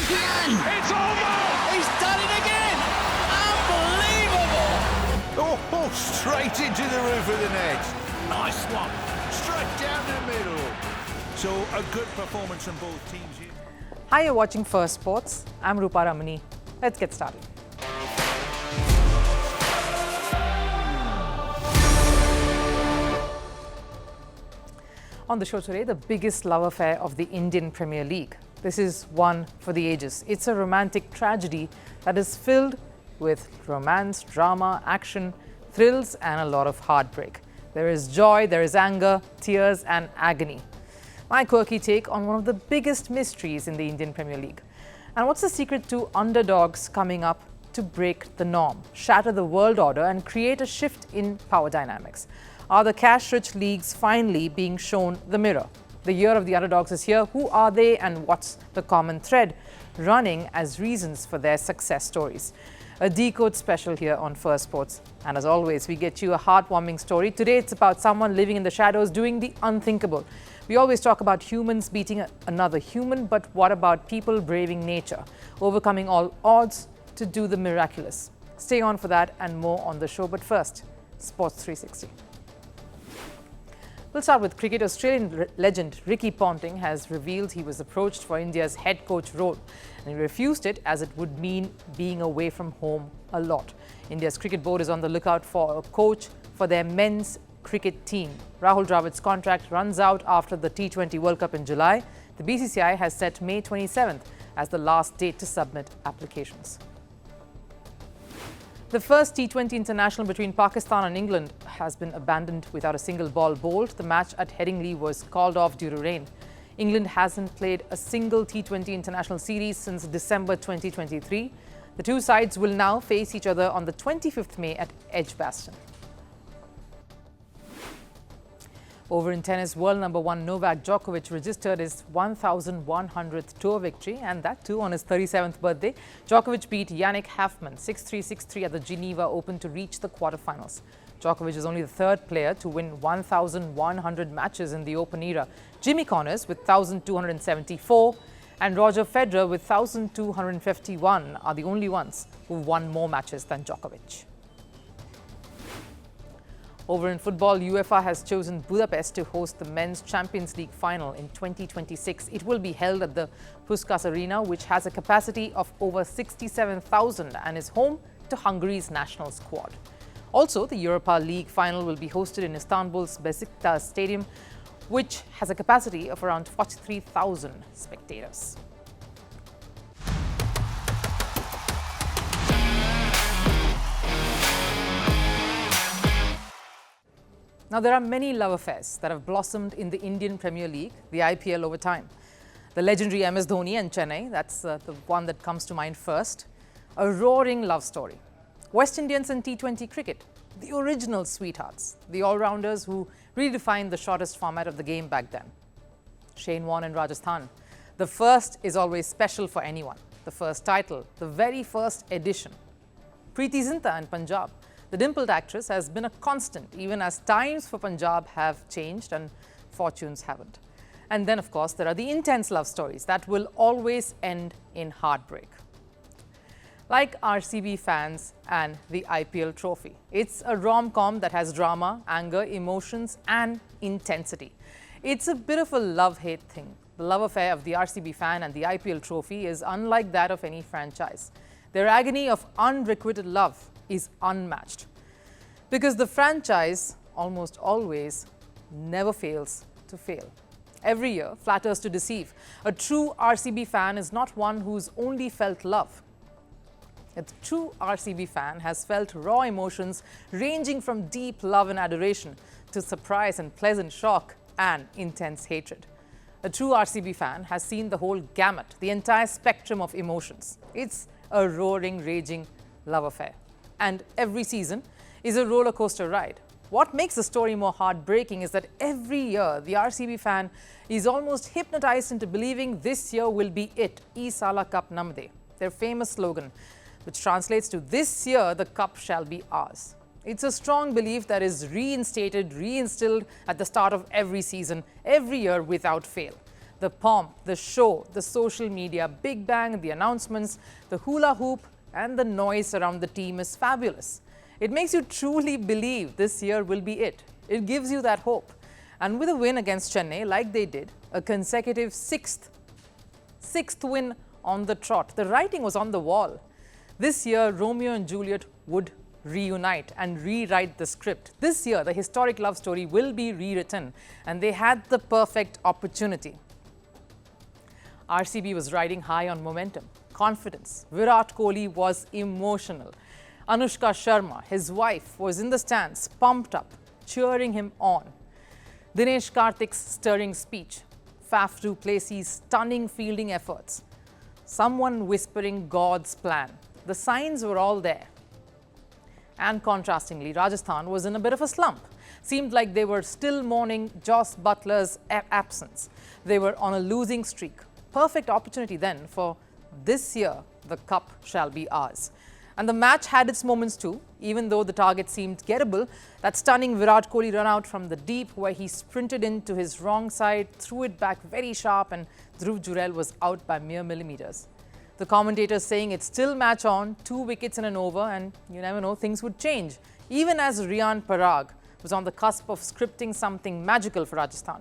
can! It's over! He's done it again! Unbelievable! Oh, straight into the roof of the net. Nice one. Straight down the middle. So a good performance from both teams here. Hi, you're watching Firstpost. I'm Rupha Ramani. Let's get started. On the show today, the biggest love affair of the Indian Premier League. This is one for the ages. It's a romantic tragedy that is filled with romance, drama, action, thrills, and a lot of heartbreak. There is joy, there is anger, tears, and agony. My quirky take on one of the biggest mysteries in the Indian Premier League. And what's the secret to underdogs coming up to break the norm, shatter the world order, and create a shift in power dynamics? Are the cash-rich leagues finally being shown the mirror? The year of the underdogs is here. Who are they and what's the common thread running as reasons for their success stories? A decode special here on Firstpost. And as always, we get you a heartwarming story. Today, it's about someone living in the shadows doing the unthinkable. We always talk about humans beating another human, but what about people braving nature, overcoming all odds to do the miraculous? Stay on for that and more on the show. But first, Sports 360. We'll start with cricket. Australian legend Ricky Ponting has revealed he was approached for India's head coach role, and he refused it as it would mean being away from home a lot. India's cricket board is on the lookout for a coach for their men's cricket team. Rahul Dravid's contract runs out after the T20 World Cup in July. The BCCI has set May 27th as the last date to submit applications. The first T20 international between Pakistan and England has been abandoned without a single ball bowled. The match at Headingley was called off due to rain. England hasn't played a single T20 international series since December 2023. The two sides will now face each other on the 25th May at Edgbaston. Over in tennis, world number one Novak Djokovic registered his 1,100th tour victory, and that too on his 37th birthday. Djokovic beat Yannick Hanfmann 6-3, 6-3 at the Geneva Open to reach the quarterfinals. Djokovic is only the third player to win 1,100 matches in the Open era. Jimmy Connors with 1,274 and Roger Federer with 1,251 are the only ones who won more matches than Djokovic. Over in football, UEFA has chosen Budapest to host the Men's Champions League final in 2026. It will be held at the Puskás Arena, which has a capacity of over 67,000 and is home to Hungary's national squad. Also, the Europa League final will be hosted in Istanbul's Besiktas Stadium, which has a capacity of around 43,000 spectators. Now, there are many love affairs that have blossomed in the Indian Premier League, the IPL, over time. The legendary MS Dhoni and Chennai, that's the one that comes to mind first. A roaring love story. West Indians and T20 cricket, the original sweethearts, the all-rounders who redefined the shortest format of the game back then. Shane Warne and Rajasthan. The first is always special for anyone. The first title, the very first edition. Preeti Zinta and Punjab. The dimpled actress has been a constant, even as times for Punjab have changed and fortunes haven't. And then, of course, there are the intense love stories that will always end in heartbreak. Like RCB fans and the IPL trophy. It's a rom-com that has drama, anger, emotions, and intensity. It's a bit of a love-hate thing. The love affair of the RCB fan and the IPL trophy is unlike that of any franchise. Their agony of unrequited love is unmatched, because the franchise almost always never fails to fail. Every year flatters to deceive. A true RCB fan is not one who's only felt love. A true RCB fan has felt raw emotions ranging from deep love and adoration to surprise and pleasant shock and intense hatred. A true RCB fan has seen the whole gamut, the entire spectrum of emotions. It's a roaring, raging love affair. And every season is a roller coaster ride. What makes the story more heartbreaking is that every year the RCB fan is almost hypnotized into believing this year will be it, Ee Saala Cup Namde, their famous slogan, which translates to "this year the cup shall be ours." It's a strong belief that is reinstated, reinstilled at the start of every season, every year without fail. The pomp, the show, the social media big bang, the announcements, the hula hoop and the noise around the team is fabulous. It makes you truly believe this year will be it. It gives you that hope. And with a win against Chennai, like they did, a consecutive sixth win on the trot, the writing was on the wall. This year, Romeo and Juliet would reunite and rewrite the script. This year, the historic love story will be rewritten, and they had the perfect opportunity. RCB was riding high on momentum, confidence. Virat Kohli was emotional. Anushka Sharma, his wife, was in the stands, pumped up, cheering him on. Dinesh Karthik's stirring speech, Faf du Plessis' stunning fielding efforts, someone whispering God's plan. The signs were all there. And contrastingly, Rajasthan was in a bit of a slump. Seemed like they were still mourning Joss Butler's absence. They were on a losing streak. Perfect opportunity then for this year, the cup shall be ours. And the match had its moments too, even though the target seemed gettable. That stunning Virat Kohli run out from the deep where he sprinted into his wrong side, threw it back very sharp, and Dhruv Jurel was out by mere millimeters. The commentators saying it's still match on, 2 wickets in an over, and you never know, things would change. Even as Riyan Parag was on the cusp of scripting something magical for Rajasthan.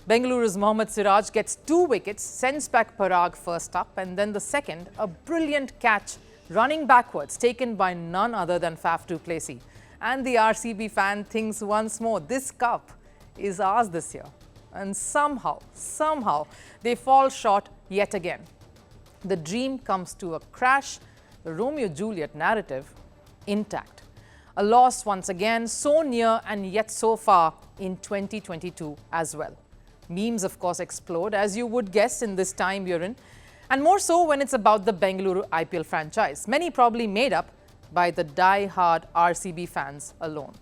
Bengaluru's Mohammad Siraj gets 2 wickets, sends back Parag first up, and then the second, a brilliant catch running backwards, taken by none other than Faf du Plessis. And the RCB fan thinks once more, this cup is ours this year. And somehow, they fall short yet again. The dream comes to a crash, the Romeo-Juliet narrative intact. A loss once again, so near and yet so far in 2022 as well. Memes, of course, explode, as you would guess in this time we're in, and more so when it's about the Bengaluru IPL franchise, many probably made up by the die-hard RCB fans alone.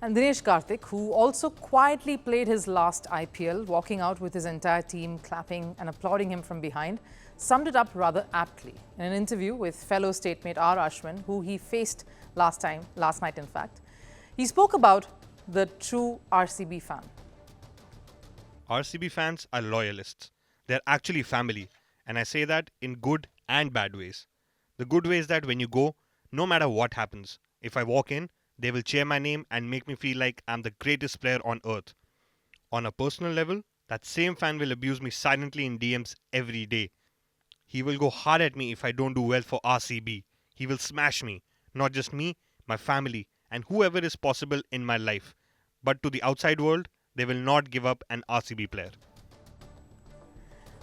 And Dinesh Karthik, who also quietly played his last IPL, walking out with his entire team clapping and applauding him from behind, summed it up rather aptly in an interview with fellow statemate R. Ashwin, who he faced last night in fact. He spoke about the true RCB fan. RCB fans are loyalists. They're actually family, and I say that in good and bad ways. The good way is that when you go, no matter what happens, if I walk in, they will cheer my name and make me feel like I'm the greatest player on earth. On a personal level, that same fan will abuse me silently in DMs every day. He will go hard at me if I don't do well for RCB. He will smash me, not just me, my family, and whoever is possible in my life. But to the outside world, they will not give up an RCB player.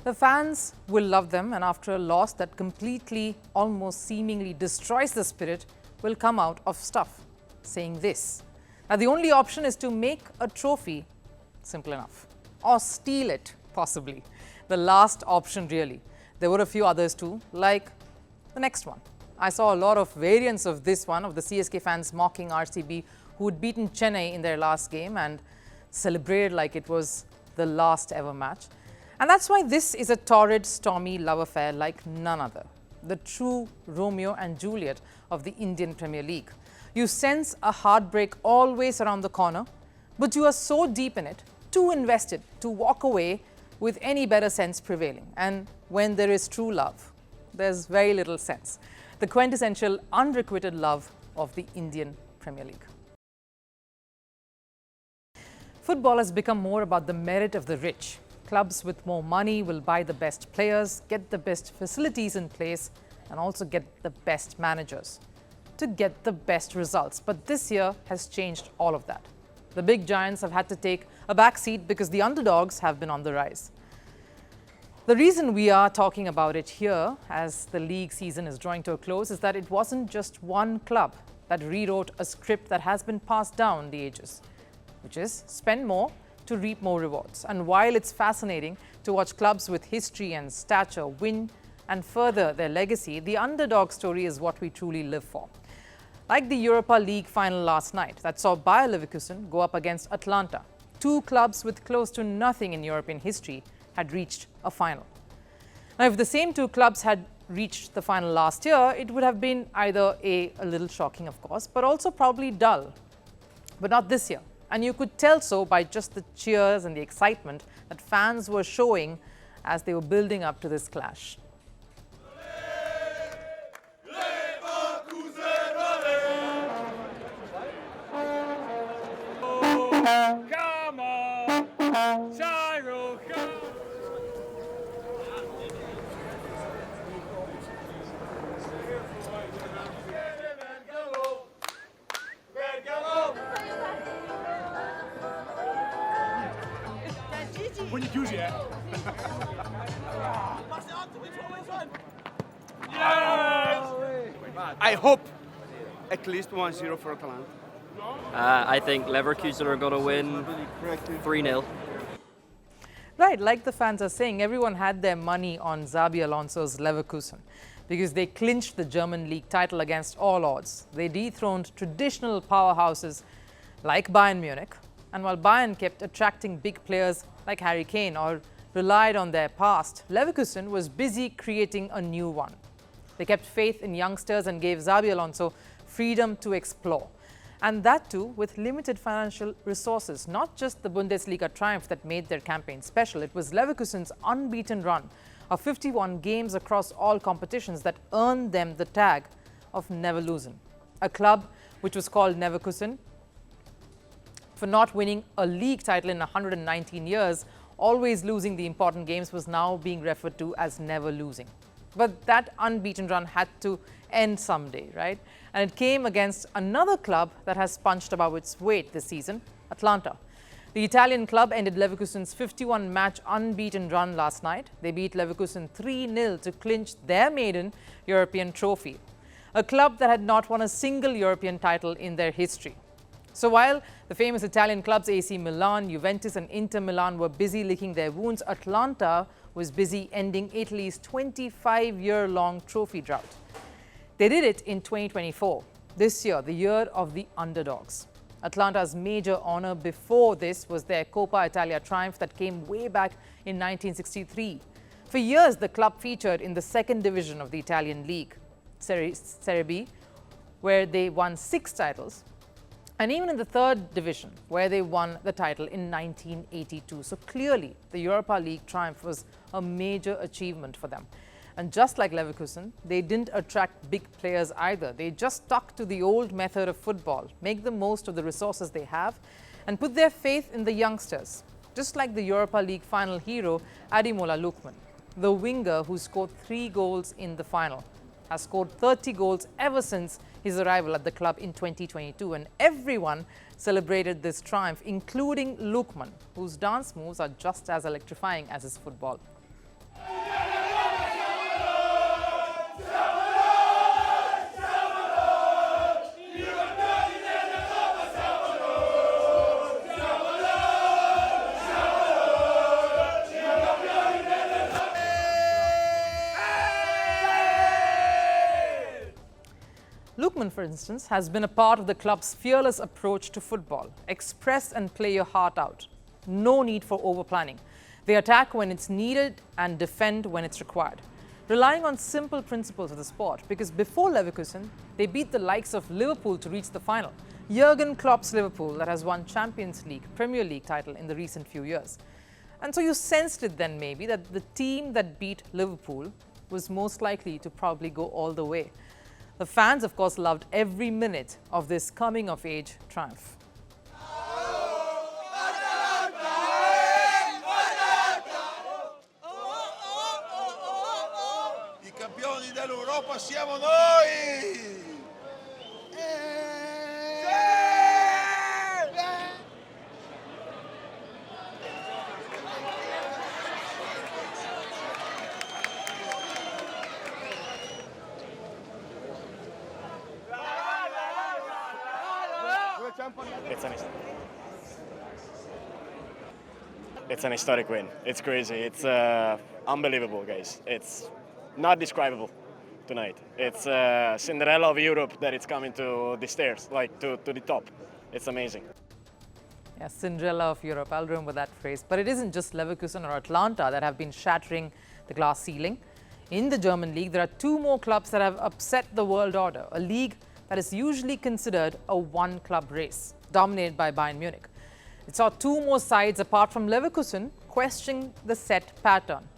The fans will love them, and after a loss that completely, almost seemingly destroys the spirit, will come out of stuff, saying this. Now, the only option is to make a trophy, simple enough, or steal it, possibly. The last option, really. There were a few others too, like the next one. I saw a lot of variants of this one, of the CSK fans mocking RCB, who had beaten Chennai in their last game and celebrated like it was the last ever match. And that's why this is a torrid, stormy love affair like none other. The true Romeo and Juliet of the Indian Premier League. You sense a heartbreak always around the corner, but you are so deep in it, too invested to walk away with any better sense prevailing. And when there is true love, there's very little sense. The quintessential, unrequited love of the Indian Premier League. Football has become more about the merit of the rich. Clubs with more money will buy the best players, get the best facilities in place, and also get the best managers to get the best results. But this year has changed all of that. The big giants have had to take a back seat because the underdogs have been on the rise. The reason we are talking about it here as the league season is drawing to a close is that it wasn't just one club that rewrote a script that has been passed down the ages, which is spend more to reap more rewards. And while it's fascinating to watch clubs with history and stature win and further their legacy, the underdog story is what we truly live for. Like the Europa League final last night that saw Bayer Leverkusen go up against Atalanta. Two clubs with close to nothing in European history had reached a final. Now, if the same two clubs had reached the final last year, it would have been either a little shocking, of course, but also probably dull. But not this year. And you could tell so by just the cheers and the excitement that fans were showing as they were building up to this clash. Come on, Shahrukh. When you choose, yeah. I hope at least 1-0 for Atalanta. I think Leverkusen are going to win 3-0. Right, like the fans are saying, everyone had their money on Xabi Alonso's Leverkusen because they clinched the German league title against all odds. They dethroned traditional powerhouses like Bayern Munich, and while Bayern kept attracting big players like Harry Kane or relied on their past, Leverkusen was busy creating a new one. They kept faith in youngsters and gave Xabi Alonso freedom to explore. And that too with limited financial resources. Not just the Bundesliga triumph that made their campaign special, it was Leverkusen's unbeaten run of 51 games across all competitions that earned them the tag of never losing. A club which was called Leverkusen for not winning a league title in 119 years, always losing the important games, was now being referred to as never losing. But that unbeaten run had to end someday, right? And it came against another club that has punched above its weight this season, Atalanta. The Italian club ended Leverkusen's 51-match unbeaten run last night. They beat Leverkusen 3-0 to clinch their maiden European trophy, a club that had not won a single European title in their history. So while the famous Italian clubs AC Milan, Juventus and Inter Milan were busy licking their wounds, Atalanta was busy ending Italy's 25-year-long trophy drought. They did it in 2024, this year, the year of the underdogs. Atalanta's major honor before this was their Coppa Italia triumph that came way back in 1963. For years, the club featured in the second division of the Italian league, Serie B, where they won 6 titles, and even in the third division, where they won the title in 1982. So clearly, the Europa League triumph was a major achievement for them. And just like Leverkusen, they didn't attract big players either. They just stuck to the old method of football, make the most of the resources they have, and put their faith in the youngsters. Just like the Europa League final hero, Ademola Lookman, the winger who scored 3 goals in the final, has scored 30 goals ever since his arrival at the club in 2022. And everyone celebrated this triumph, including Lookman, whose dance moves are just as electrifying as his football. Lookman, for instance, has been a part of the club's fearless approach to football. Express and play your heart out. No need for over-planning. They attack when it's needed and defend when it's required, relying on simple principles of the sport, because before Leverkusen, they beat the likes of Liverpool to reach the final. Jurgen Klopp's Liverpool that has won Champions League, Premier League title in the recent few years. And so you sensed it then maybe that the team that beat Liverpool was most likely to probably go all the way. The fans, of course, loved every minute of this coming-of-age triumph. I campioni dell'Europa siamo noi! It's an historic win. It's crazy. It's unbelievable, guys. It's not describable tonight. It's Cinderella of Europe that it's coming to the stairs, like to the top. It's amazing. Yeah, Cinderella of Europe. I'll remember that phrase. But it isn't just Leverkusen or Atalanta that have been shattering the glass ceiling. In the German league, there are two more clubs that have upset the world order, a league that is usually considered a one-club race, dominated by Bayern Munich. It saw two more sides, apart from Leverkusen, questioning the set pattern.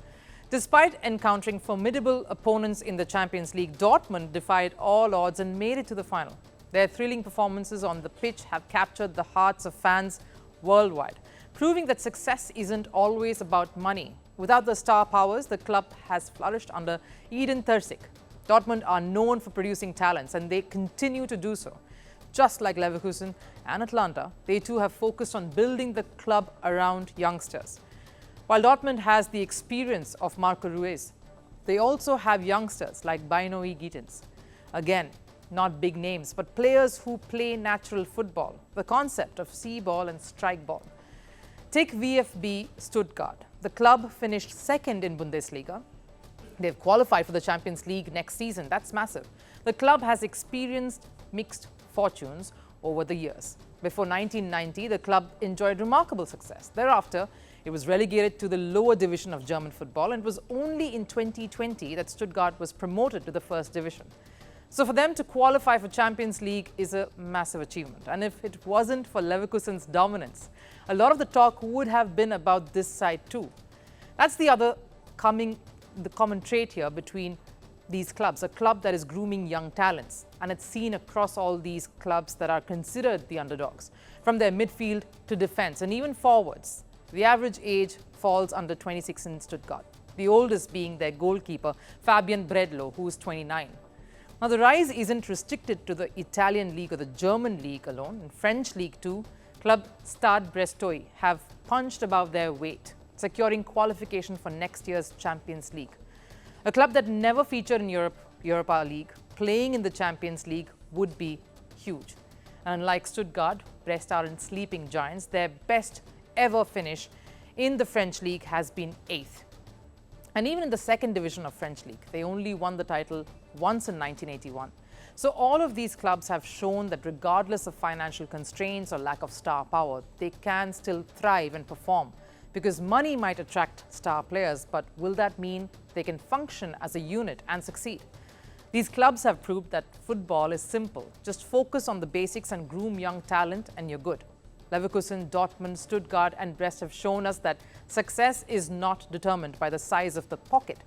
Despite encountering formidable opponents in the Champions League, Dortmund defied all odds and made it to the final. Their thrilling performances on the pitch have captured the hearts of fans worldwide, proving that success isn't always about money. Without the star powers, the club has flourished under Edin Terzic. Dortmund are known for producing talents, and they continue to do so. Just like Leverkusen and Atalanta, they too have focused on building the club around youngsters. While Dortmund has the experience of Marco Ruiz, they also have youngsters like Bainoe Gittins. Again, not big names, but players who play natural football, the concept of see ball and strike ball. Take VfB Stuttgart. The club finished second in Bundesliga. They've qualified for the Champions League next season. That's massive. The club has experienced mixed fortunes over the years. Before 1990, the club enjoyed remarkable success. Thereafter, it was relegated to the lower division of German football, and it was only in 2020 that Stuttgart was promoted to the first division. So for them to qualify for Champions League is a massive achievement. And if it wasn't for Leverkusen's dominance, a lot of the talk would have been about this side too. That's the common trait here between these clubs, a club that is grooming young talents. And it's seen across all these clubs that are considered the underdogs, from their midfield to defense and even forwards. The average age falls under 26 in Stuttgart, the oldest being their goalkeeper, Fabian Bredlow, who is 29. Now, the rise isn't restricted to the Italian league or the German league alone. In French league too, club Stade Brestois have punched above their weight, securing qualification for next year's Champions League. A club that never featured in Europa League, playing in the Champions League would be huge. And unlike Stuttgart, Brest aren't sleeping giants. Their best ever finish in the French league has been 8th. And even in the second division of French league, they only won the title once in 1981. So all of these clubs have shown that regardless of financial constraints or lack of star power, they can still thrive and perform. Because money might attract star players, but will that mean they can function as a unit and succeed? These clubs have proved that football is simple. Just focus on the basics and groom young talent and you're good. Leverkusen, Dortmund, Stuttgart and Brest have shown us that success is not determined by the size of the pocket,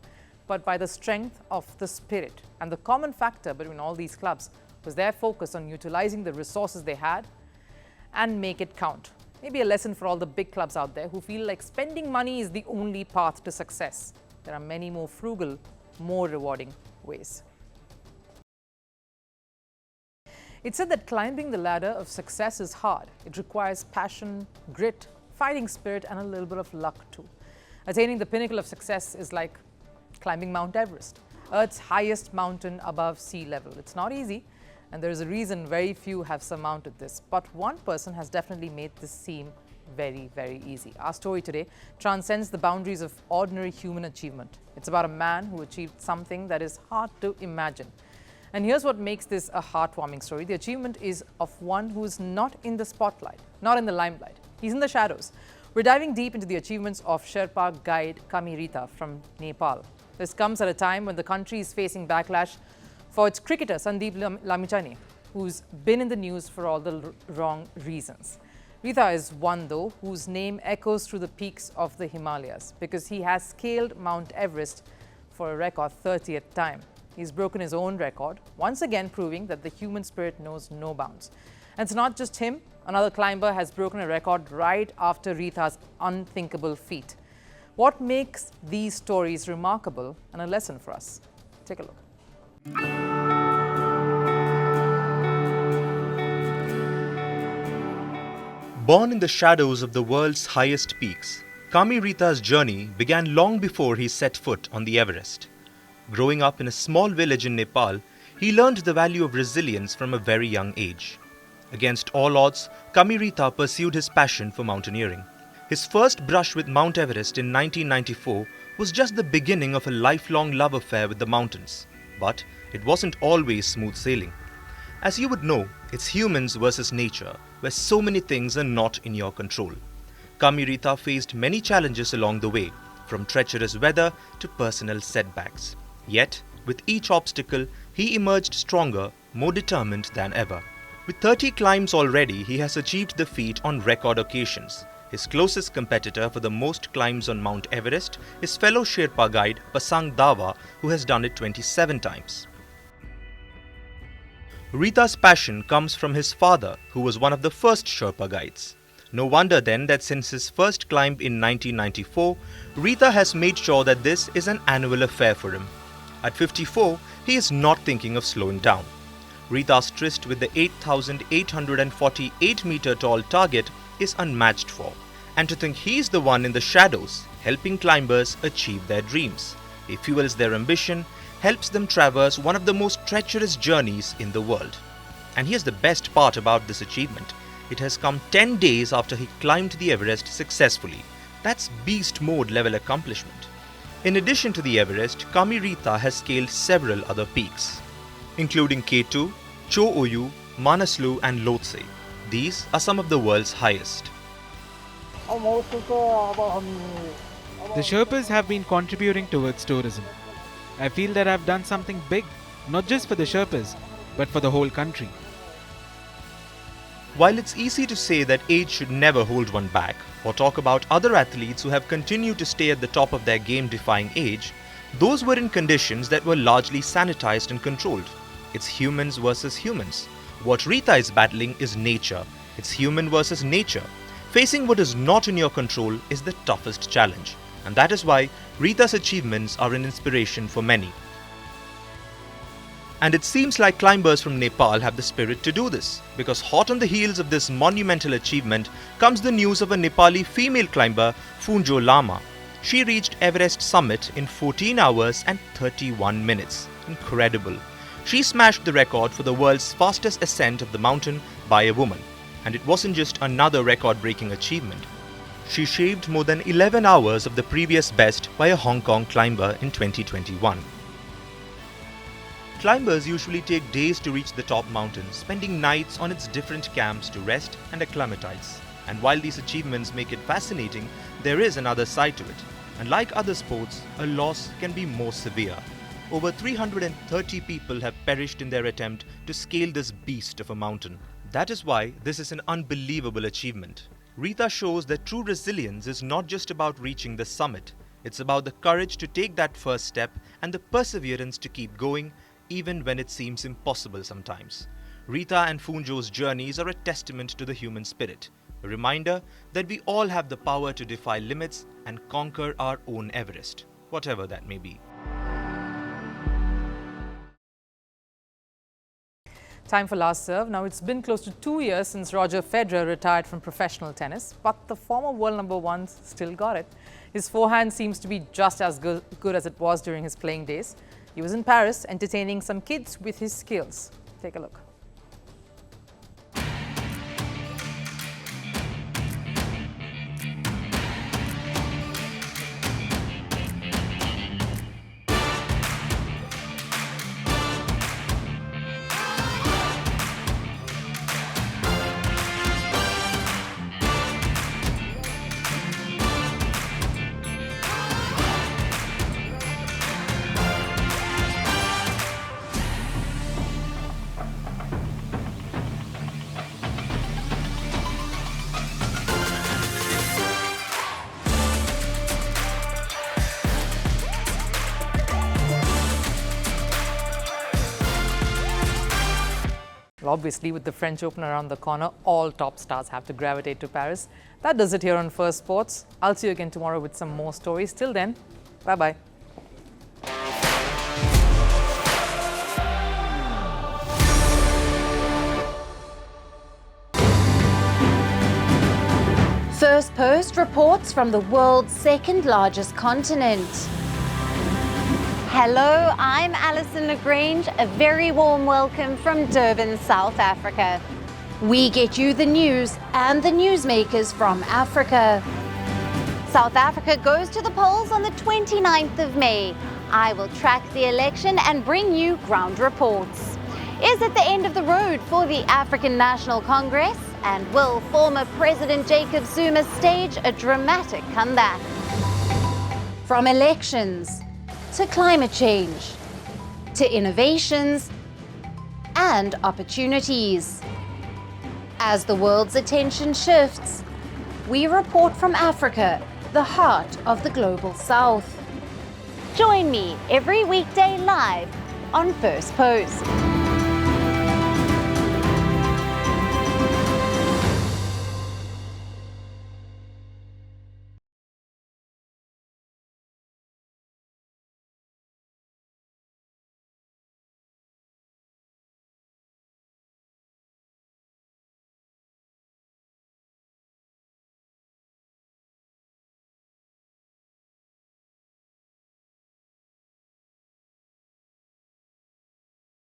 but by the strength of the spirit. And the common factor between all these clubs was their focus on utilizing the resources they had and make it count. Maybe a lesson for all the big clubs out there who feel like spending money is the only path to success. There are many more frugal, more rewarding ways. It's said that climbing the ladder of success is hard. It requires passion, grit, fighting spirit, and a little bit of luck too. Attaining the pinnacle of success is like climbing Mount Everest, Earth's highest mountain above sea level. It's not easy, and there's a reason very few have surmounted this. But one person has definitely made this seem very, very easy. Our story today transcends the boundaries of ordinary human achievement. It's about a man who achieved something that is hard to imagine. And here's what makes this a heartwarming story. The achievement is of one who is not in the spotlight, not in the limelight. He's in the shadows. We're diving deep into the achievements of Sherpa guide Kami Rita from Nepal. This comes at a time when the country is facing backlash for its cricketer Sandeep Lamichhane, who's been in the news for all the wrong reasons. Rita is one, though, whose name echoes through the peaks of the Himalayas because he has scaled Mount Everest for a record 30th time. He's broken his own record, once again proving that the human spirit knows no bounds. And it's not just him. Another climber has broken a record right after Rita's unthinkable feat. What makes these stories remarkable and a lesson for us? Take a look. Born in the shadows of the world's highest peaks, Kami Rita's journey began long before he set foot on the Everest. Growing up in a small village in Nepal, he learned the value of resilience from a very young age. Against all odds, Kami Rita pursued his passion for mountaineering. His first brush with Mount Everest in 1994 was just the beginning of a lifelong love affair with the mountains. But it wasn't always smooth sailing. As you would know, it's humans versus nature, where so many things are not in your control. Kami Rita faced many challenges along the way, from treacherous weather to personal setbacks. Yet, with each obstacle, he emerged stronger, more determined than ever. With 30 climbs already, he has achieved the feat on record occasions. His closest competitor for the most climbs on Mount Everest is fellow Sherpa guide Pasang Dawa, who has done it 27 times. Rita's passion comes from his father, who was one of the first Sherpa guides. No wonder then that since his first climb in 1994, Rita has made sure that this is an annual affair for him. At 54, he is not thinking of slowing down. Rita's tryst with the 8,848 meter tall target is unmatched for. And to think he's the one in the shadows, helping climbers achieve their dreams. He fuels their ambition, helps them traverse one of the most treacherous journeys in the world. And here's the best part about this achievement. It has come 10 days after he climbed the Everest successfully. That's beast mode level accomplishment. In addition to the Everest, Kami Rita has scaled several other peaks, including K2, Cho Oyu, Manaslu and Lhotse. These are some of the world's highest. The Sherpas have been contributing towards tourism. I feel that I've done something big, not just for the Sherpas, but for the whole country. While it's easy to say that age should never hold one back, or talk about other athletes who have continued to stay at the top of their game-defying age, those were in conditions that were largely sanitized and controlled. It's humans versus humans. What Rita is battling is nature. It's human versus nature. Facing what is not in your control is the toughest challenge. And that is why Rita's achievements are an inspiration for many. And it seems like climbers from Nepal have the spirit to do this, because hot on the heels of this monumental achievement comes the news of a Nepali female climber, Phunjo Lama. She reached Everest summit in 14 hours and 31 minutes. Incredible. She smashed the record for the world's fastest ascent of the mountain by a woman. And it wasn't just another record-breaking achievement. She shaved more than 11 hours of the previous best by a Hong Kong climber in 2021. Climbers usually take days to reach the top mountain, spending nights on its different camps to rest and acclimatize. And while these achievements make it fascinating, there is another side to it. And like other sports, a loss can be more severe. Over 330 people have perished in their attempt to scale this beast of a mountain. That is why this is an unbelievable achievement. Rita shows that true resilience is not just about reaching the summit. It's about the courage to take that first step and the perseverance to keep going, even when it seems impossible sometimes. Rita and Phunjo's journeys are a testament to the human spirit, a reminder that we all have the power to defy limits and conquer our own Everest, whatever that may be. Time for last serve. Now, it's been close to 2 years since Roger Federer retired from professional tennis, but the former world number one still got it. His forehand seems to be just as good as it was during his playing days. He was in Paris entertaining some kids with his skills. Take a look. Well, obviously, with the French Open around the corner, all top stars have to gravitate to Paris. That does it here on Firstpost. I'll see you again tomorrow with some more stories. Till then, bye-bye. Firstpost reports from the world's second largest continent. Hello, I'm Alison Lagrange. A very warm welcome from Durban, South Africa. We get you the news and the newsmakers from Africa. South Africa goes to the polls on the 29th of May. I will track the election and bring you ground reports. Is it the end of the road for the African National Congress? And will former President Jacob Zuma stage a dramatic comeback? From elections to climate change to innovations and opportunities. As the world's attention shifts, we report from Africa, the heart of the global south. Join me every weekday live on Firstpost.